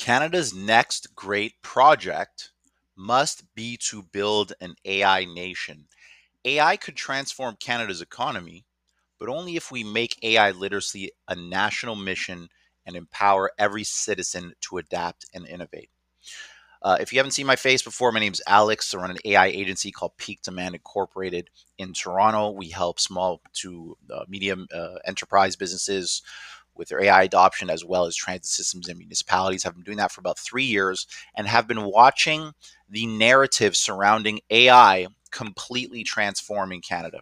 Canada's next great project must be to build an AI nation. AI could transform Canada's economy, but only if we make AI literacy a national mission and empower every citizen to adapt and innovate. If you haven't seen my face before, my name is Alex. I run an AI agency called Peak Demand Incorporated in Toronto. We help small to medium enterprise businesses with their AI adoption, as well as transit systems and municipalities. I've been doing that for about 3 years and have been watching the narrative surrounding AI completely transforming Canada.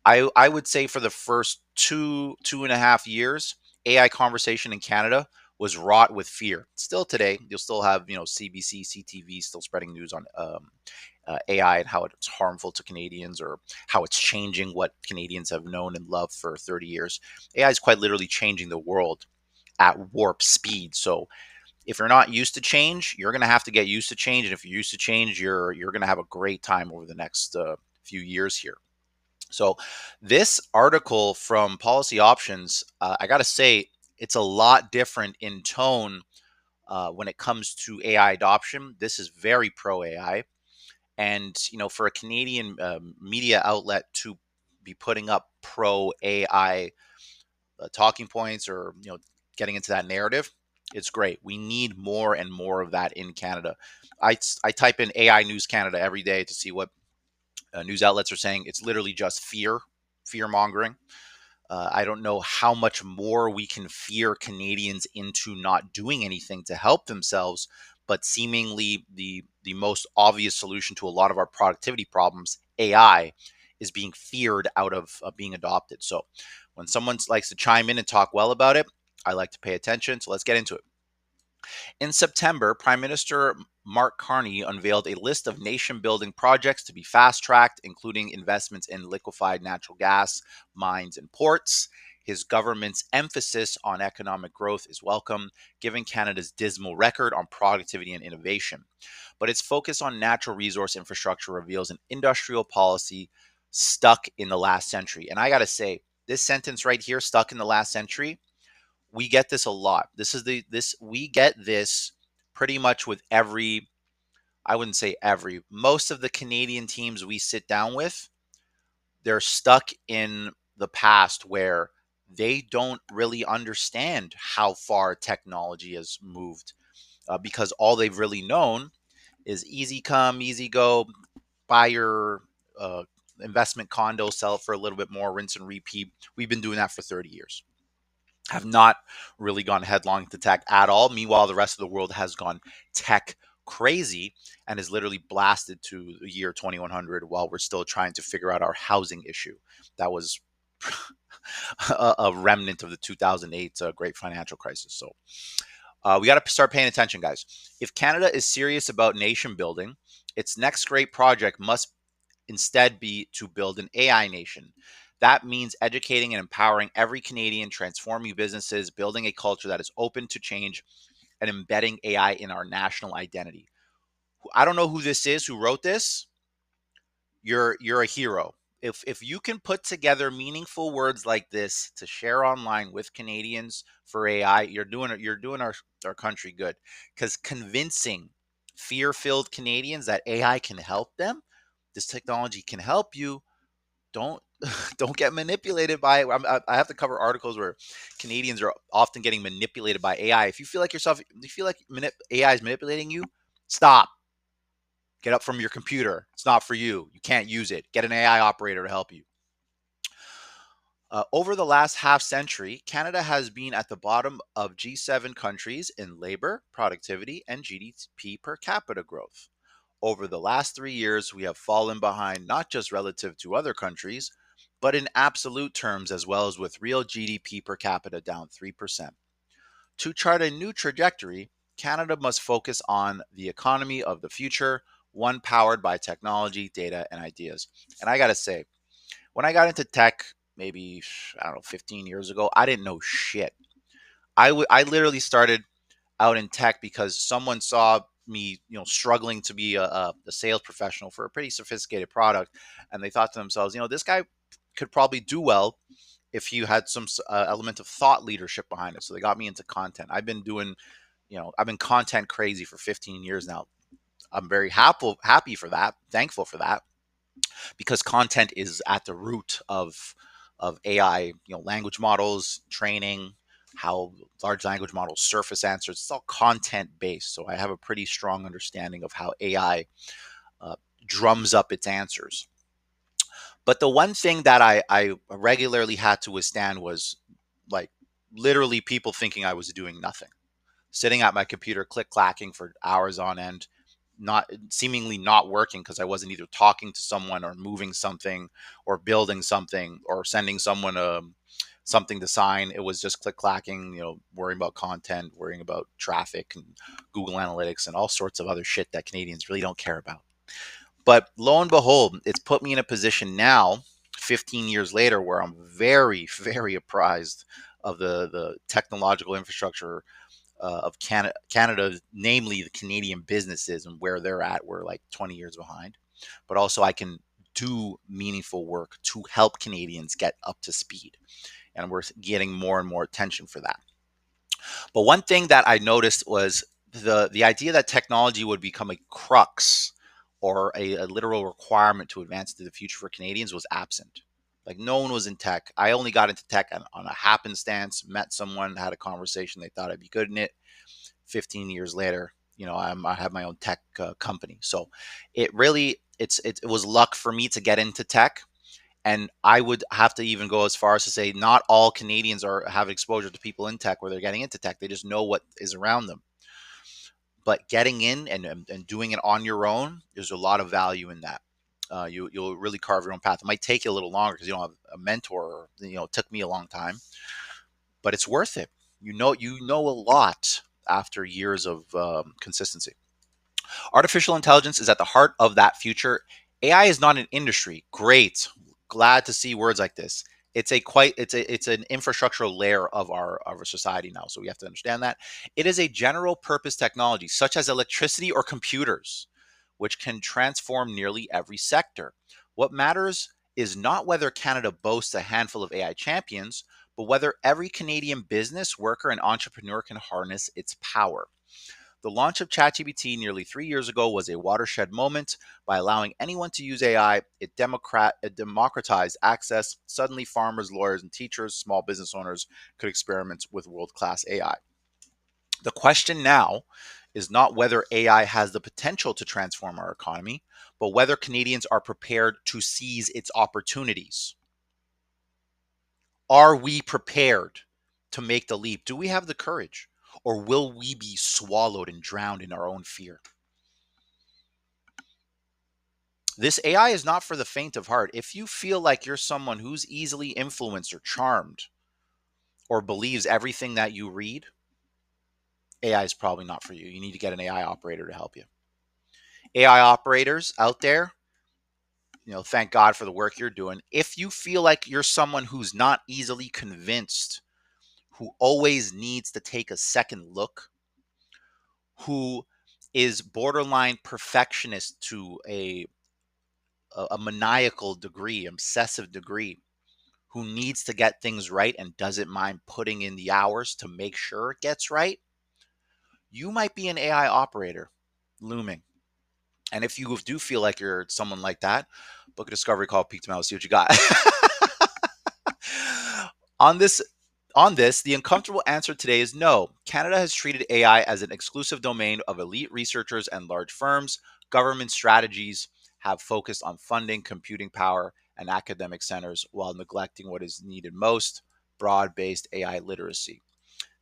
I would say for the first 2.5 years, AI conversation in Canada was wrought with fear. Still today, you'll still have CBC, CTV still spreading news on AI and how it's harmful to Canadians or how it's changing what Canadians have known and loved for 30 years. AI is quite literally changing the world at warp speed. So if you're not used to change, you're going to have to get used to change. And if you're used to change, you're going to have a great time over the next few years here. So, this article from Policy Options, I got to say, it's a lot different in tone when it comes to AI adoption. This is very pro AI, and for a Canadian media outlet to be putting up pro AI talking points or getting into that narrative, it's great. We need more and more of that in Canada. I type in AI News Canada every day to see what news outlets are saying. It's literally just fear mongering. I don't know how much more we can fear Canadians into not doing anything to help themselves, but seemingly the most obvious solution to a lot of our productivity problems, AI, is being feared out of being adopted. So when someone likes to chime in and talk well about it, I like to pay attention. So let's get into it. In September, Prime Minister Mark Carney unveiled a list of nation building projects to be fast tracked, including investments in liquefied natural gas, mines, and ports. His government's emphasis on economic growth is welcome, given Canada's dismal record on productivity and innovation. But its focus on natural resource infrastructure reveals an industrial policy stuck in the last century. And I got to say, this sentence right here, stuck in the last century, we get this a lot. We get this pretty much with every, I wouldn't say every, most of the Canadian teams we sit down with, they're stuck in the past where they don't really understand how far technology has moved because all they've really known is easy come, easy go, buy your investment condo, sell it for a little bit more, rinse and repeat. We've been doing that for 30 years. Have not really gone headlong to tech at all. Meanwhile, the rest of the world has gone tech crazy and is literally blasted to the year 2100 while we're still trying to figure out our housing issue. That was a remnant of the 2008 great financial crisis. So we got to start paying attention, guys. If Canada is serious about nation building, its next great project must instead be to build an AI nation. That means educating and empowering every Canadian, transforming businesses, building a culture that is open to change, and embedding AI in our national identity. I don't know who this is who wrote this. You're a hero. If you can put together meaningful words like this to share online with Canadians for AI, you're doing our country good. Because convincing fear-filled Canadians that AI can help them, this technology can help you, don't don't get manipulated by it. I have to cover articles where Canadians are often getting manipulated by AI. If you feel like AI is manipulating you, stop. Get up from your computer. It's not for you. You can't use it. Get an AI operator to help you. Over the last half century, Canada has been at the bottom of G7 countries in labor, productivity, and GDP per capita growth. Over the last 3 years, we have fallen behind not just relative to other countries, but in absolute terms as well, as with real GDP per capita down 3%. To chart a new trajectory, Canada must focus on the economy of the future, one powered by technology, data, and ideas. And I got to say, when I got into tech, maybe, I don't know, 15 years ago, I didn't know shit. I literally started out in tech because someone saw me, struggling to be a sales professional for a pretty sophisticated product, and they thought to themselves, this guy could probably do well if he had some element of thought leadership behind it. So they got me into content. I've been doing I've been content crazy for 15 years now. I'm very happy for that, thankful for that, because content is at the root of AI, language models, training, how large language models surface answers. It's all content based. So I have a pretty strong understanding of how AI uh, drums up its answers. But the one thing that I regularly had to withstand was, like, literally people thinking I was doing nothing, sitting at my computer click clacking for hours on end, not seemingly not working because I wasn't either talking to someone or moving something or building something or sending someone something to sign. It was just click clacking, worrying about content, worrying about traffic and Google Analytics and all sorts of other shit that Canadians really don't care about. But lo and behold, it's put me in a position now, 15 years later, where I'm very, very apprised of the technological infrastructure of Canada, namely the Canadian businesses and where they're at. We're like 20 years behind, but also I can do meaningful work to help Canadians get up to speed, and we're getting more and more attention for that. But one thing that I noticed was the idea that technology would become a crux or a literal requirement to advance to the future for Canadians was absent. Like, no one was in tech. I only got into tech on a happenstance, met someone, had a conversation. They thought I'd be good in it. 15 years later, I have my own tech company. So it really, it was luck for me to get into tech. And I would have to even go as far as to say not all Canadians have exposure to people in tech where they're getting into tech. They just know what is around them. But getting in and doing it on your own, there's a lot of value in that. You'll really carve your own path. It might take you a little longer because you don't have a mentor. It took me a long time, but it's worth it. You know a lot after years of consistency. Artificial intelligence is at the heart of that future. AI is not an industry. Great. Glad to see words like this. It's an infrastructural layer of our society now. So we have to understand that. It is a general purpose technology, such as electricity or computers, which can transform nearly every sector. What matters is not whether Canada boasts a handful of AI champions, but whether every Canadian business, worker, and entrepreneur can harness its power. The launch of ChatGPT nearly 3 years ago was a watershed moment. By allowing anyone to use AI, it democratized access. Suddenly, farmers, lawyers, and teachers, small business owners could experiment with world class AI. The question now is not whether AI has the potential to transform our economy, but whether Canadians are prepared to seize its opportunities. Are we prepared to make the leap? Do we have the courage? Or will we be swallowed and drowned in our own fear? This AI is not for the faint of heart. If you feel like you're someone who's easily influenced or charmed or believes everything that you read, AI is probably not for you. You need to get an AI operator to help you. AI operators out there, thank God for the work you're doing. If you feel like you're someone who's not easily convinced, who always needs to take a second look, who is borderline perfectionist to a maniacal degree, obsessive degree, who needs to get things right and doesn't mind putting in the hours to make sure it gets right, you might be an AI operator looming. And if you do feel like you're someone like that, book a discovery call, Peak to Mouth, see what you got. on this on this, the uncomfortable answer today is no. Canada has treated AI as an exclusive domain of elite researchers and large firms. Government strategies have focused on funding, computing power, and academic centers while neglecting what is needed most: broad-based AI literacy.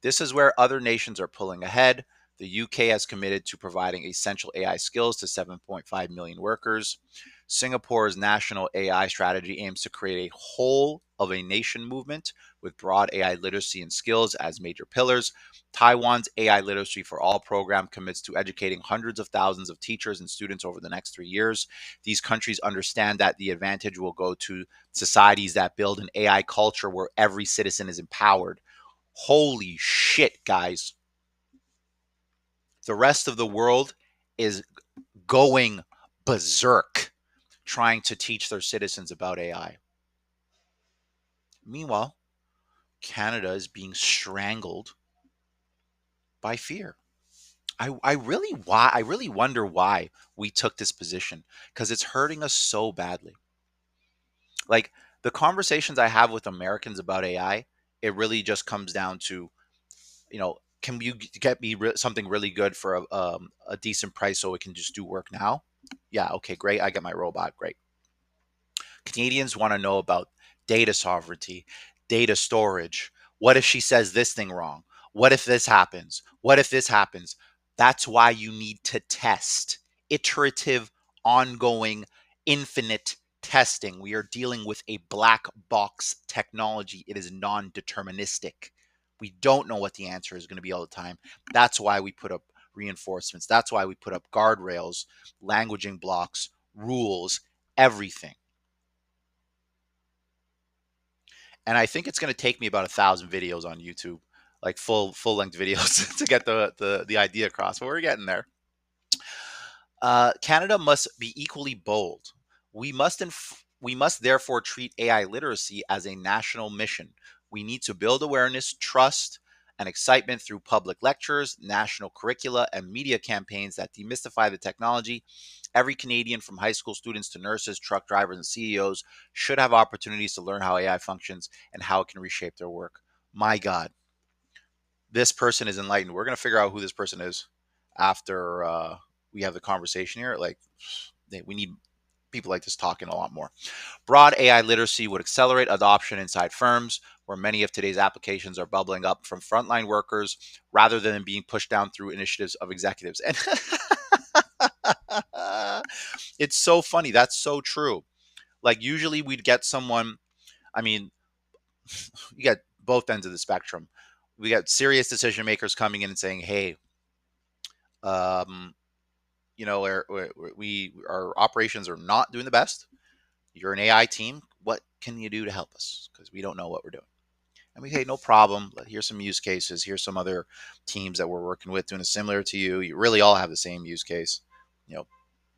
This is where other nations are pulling ahead. The UK has committed to providing essential AI skills to 7.5 million workers. Singapore's national AI strategy aims to create a whole of a nation movement with broad AI literacy and skills as major pillars. Taiwan's AI Literacy for All program commits to educating hundreds of thousands of teachers and students over the next 3 years. These countries understand that the advantage will go to societies that build an AI culture where every citizen is empowered. Holy shit, guys. The rest of the world is going berserk trying to teach their citizens about AI. Meanwhile, Canada is being strangled by fear. I really wonder why we took this position, because it's hurting us so badly. Like, the conversations I have with Americans about AI, it really just comes down to, can you get me something really good for a decent price so it can just do work now? Yeah, okay, great. I get my robot. Great. Canadians want to know about data sovereignty, data storage. What if she says this thing wrong? What if this happens? What if this happens? That's why you need to test. Iterative, ongoing, infinite testing. We are dealing with a black box technology. It is non deterministic. We don't know what the answer is going to be all the time. That's why we put up reinforcements. That's why we put up guardrails, languaging blocks, rules, everything. And I think it's going to take me about 1,000 videos on YouTube, like full length videos, to get the idea across. But we're getting there. Canada must be equally bold. We must therefore treat AI literacy as a national mission. We need to build awareness, trust, and excitement through public lectures, national curricula, and media campaigns that demystify the technology. Every Canadian, from high school students to nurses, truck drivers, and CEOs, should have opportunities to learn how AI functions and how it can reshape their work. My God, this person is enlightened. We're going to figure out who this person is after we have the conversation here. Like, we need people like this talking a lot more. Broad AI literacy would accelerate adoption inside firms, where many of today's applications are bubbling up from frontline workers rather than being pushed down through initiatives of executives. And it's so funny. That's so true. Like, usually we'd get someone, I mean, you get both ends of the spectrum. We got serious decision makers coming in and saying, hey, um, our operations are not doing the best. You're an AI team. What can you do to help us? Because we don't know what we're doing. And we, hey, no problem. Here's some use cases. Here's some other teams that we're working with doing a similar to you. You really all have the same use case. You know,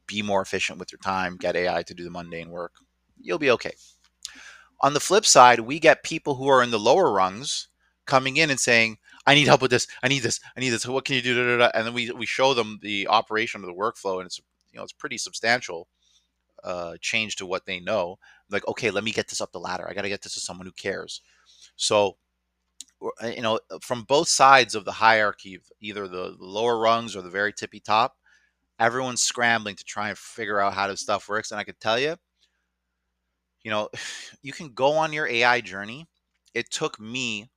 be more efficient with your time. Get AI to do the mundane work. You'll be okay. On the flip side, we get people who are in the lower rungs coming in and saying, I need help with this. I need this. I need this. What can you do? Da, da, da. And then we show them the operation of the workflow, and it's pretty substantial change to what they know. Like, okay, let me get this up the ladder. I got to get this to someone who cares. So, from both sides of the hierarchy, either the lower rungs or the very tippy top, everyone's scrambling to try and figure out how this stuff works. And I could tell you, you can go on your AI journey. It took me,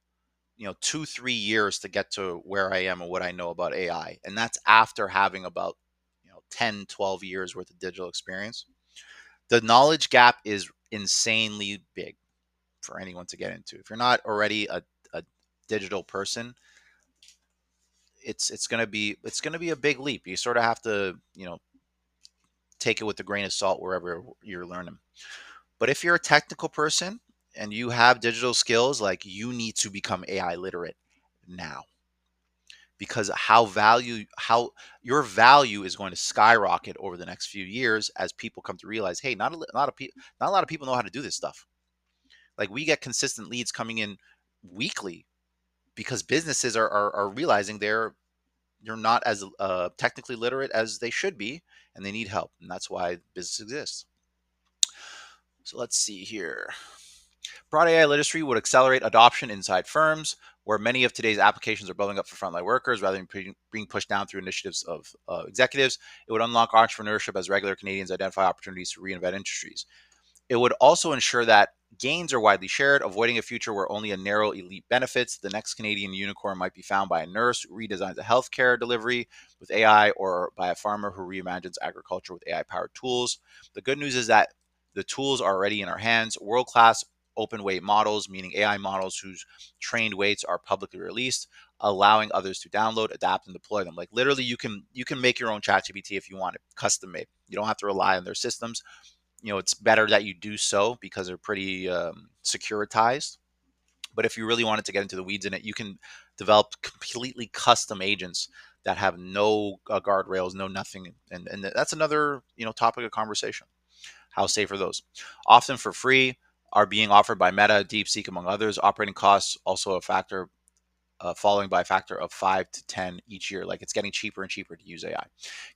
2, 3 years to get to where I am and what I know about AI. And that's after having about, 10, 12 years worth of digital experience. The knowledge gap is insanely big for anyone to get into. If you're not already a digital person, it's gonna be a big leap. You sort of have to, take it with a grain of salt wherever you're learning. But if you're a technical person and you have digital skills, like, you need to become AI literate now, because how your value is going to skyrocket over the next few years as people come to realize, hey, not a lot of people know how to do this stuff. Like, we get consistent leads coming in weekly because businesses are realizing you're not as technically literate as they should be, and they need help, and that's why business exists. So let's see here. Broad AI literacy would accelerate adoption inside firms, where many of today's applications are building up for frontline workers rather than being pushed down through initiatives of executives. It would unlock entrepreneurship as regular Canadians identify opportunities to reinvent industries. It would also ensure that gains are widely shared, avoiding a future where only a narrow elite benefits. The next Canadian unicorn might be found by a nurse who redesigns a healthcare delivery with AI, or by a farmer who reimagines agriculture with AI-powered tools. The good news is that the tools are already in our hands. World-class open weight models, meaning AI models whose trained weights are publicly released, allowing others to download, adapt, and deploy them. Like, literally, you can make your own ChatGPT if you want it, custom made. You don't have to rely on their systems. It's better that you do so because they're pretty securitized. But if you really wanted to get into the weeds in it, you can develop completely custom agents that have no guardrails, no nothing. And that's another, topic of conversation. How safe are those? Often for free, are being offered by Meta, DeepSeek, among others. Operating costs also a factor. following by a factor of 5 to 10 each year. Like, it's getting cheaper and cheaper to use AI.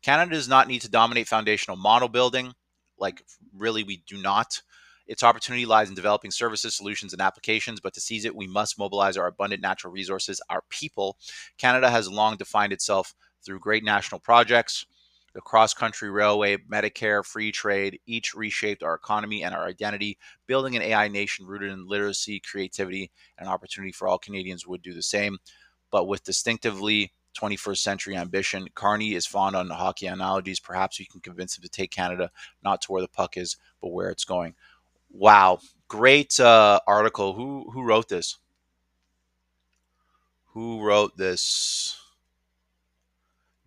Canada does not need to dominate foundational model building. Like, really, we do not. Its opportunity lies in developing services, solutions, and applications, but to seize it, we must mobilize our abundant natural resources, our people. Canada has long defined itself through great national projects. The cross country railway, Medicare, free trade, each reshaped our economy and our identity. Building an AI nation rooted in literacy, creativity, and opportunity for all Canadians would do the same, but with distinctively 21st century ambition. Carney is fond on hockey analogies. Perhaps we can convince him to take Canada not to where the puck is, but where it's going. Wow, great article. Who wrote this? Who wrote this?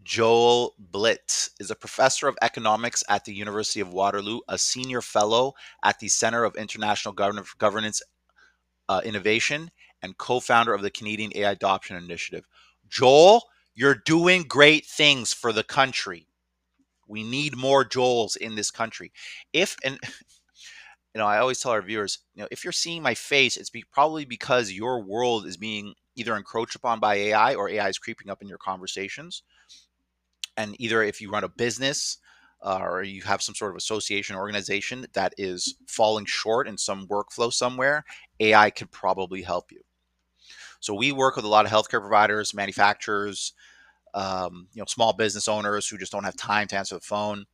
Joel Blit is a professor of economics at the University of Waterloo, a senior fellow at the Center of International Governance Innovation, and co-founder of the Canadian AI Adoption Initiative. Joel, you're doing great things for the country. We need more Joels in this country. If and I always tell our viewers, if you're seeing my face, it's probably because your world is being either encroached upon by AI or AI is creeping up in your conversations. And either if you run a business or you have some sort of association or organization that is falling short in some workflow somewhere, AI could probably help you. So we work with a lot of healthcare providers, manufacturers, small business owners who just don't have time to answer the phone.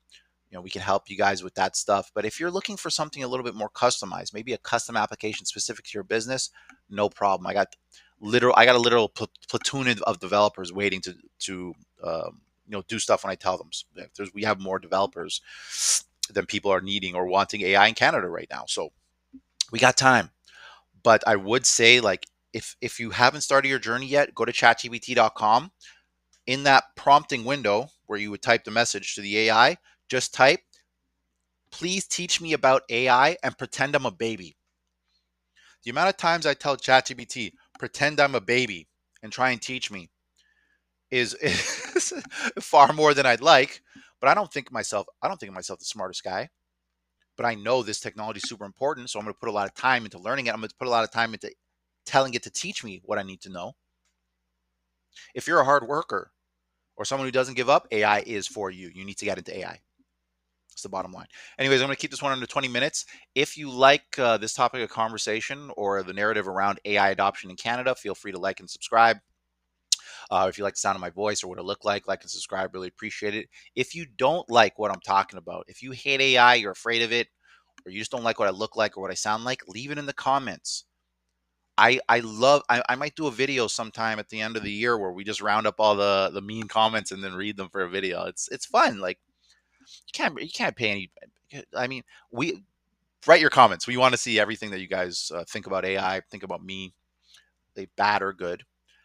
We can help you guys with that stuff. But if you're looking for something a little bit more customized, maybe a custom application specific to your business, no problem. I got a literal platoon of developers waiting to do stuff when I tell them. We have more developers than people are needing or wanting AI in Canada right now. So we got time. But I would say, like, if you haven't started your journey yet, go to chatgpt.com. In that prompting window where you would type the message to the AI, just type, "Please teach me about AI," and pretend I'm a baby. The amount of times I tell ChatGPT, "Pretend I'm a baby," and try and teach me is far more than I'd like. But I don't think of myself the smartest guy. But I know this technology is super important, so I'm going to put a lot of time into learning it. I'm going to put a lot of time into telling it to teach me what I need to know. If you're a hard worker or someone who doesn't give up, AI is for you. You need to get into AI. That's the bottom line. Anyways, I'm going to keep this one under 20 minutes. If you like this topic of conversation or the narrative around AI adoption in Canada, feel free to like and subscribe. If you like the sound of my voice or what it looked like and subscribe, really appreciate it. If you don't like what I'm talking about, if you hate AI, you're afraid of it, or you just don't like what I look like or what I sound like, leave it in the comments. I might do a video sometime at the end of the year where we just round up all the mean comments and then read them for a video. It's fun. Like, you can't pay any. I mean, we write your comments. We want to see everything that you guys think about AI, think about me, they bad or good.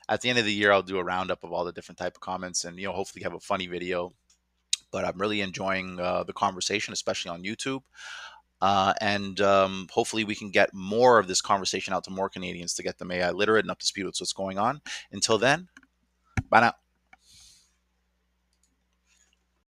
At the end of the year, I'll do a roundup of all the different type of comments and hopefully have a funny video. But I'm really enjoying the conversation, especially on YouTube. And hopefully we can get more of this conversation out to more Canadians to get them AI literate and up to speed with what's going on. Until then, bye now.